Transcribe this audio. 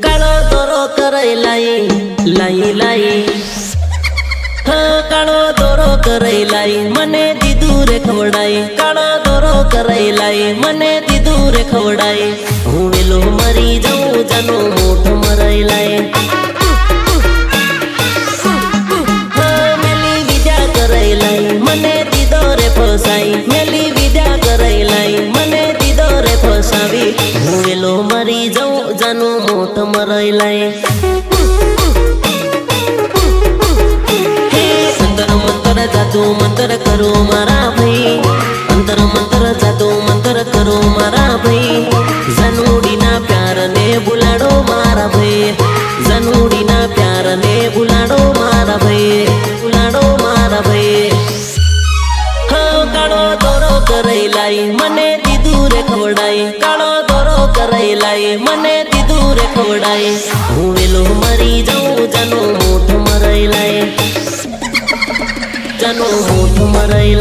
કાળો દોરો કરાઈ લાઈ લાઈ હા કાળો દોરો કરાઈ લાઈ મને દીધું રે ખવડાઈ કાળો દોરો કરાઈ લાઈ મને દીધું રે ખવડાઈ હું વેલો મરી જાઉં જાનો મોઢ મરાઈ લાઈ મેલી વિદ્યા કરાઈ લાઈ મને દીધો રે ફસાઈ મેલી વિદ્યા કરાઈ લાઈ મને દીધો રે ફસાવી હું વેલો મરી જાઉં જાનો મોઢ મરાઈ લાઈ जादू मंत्र करो मारा भाई अंतर मंत्र जादू मंत्र करो मारा भाई जनूडी ना प्यार ने बुलाड़ो मारा भाई जनूडी ना प्यार ने बुलाड़ो मारा भाई बुलाड़ो मारा भाई हाँ काळो दोरो कराई लाई मने दीदू रे खवड़ाई काळो दोरो कराई लाई मने दीदू रे खवड़ाई हूँ वेलो मरी जाऊं जानो मोठ मराई लाई जानो मोठ मराई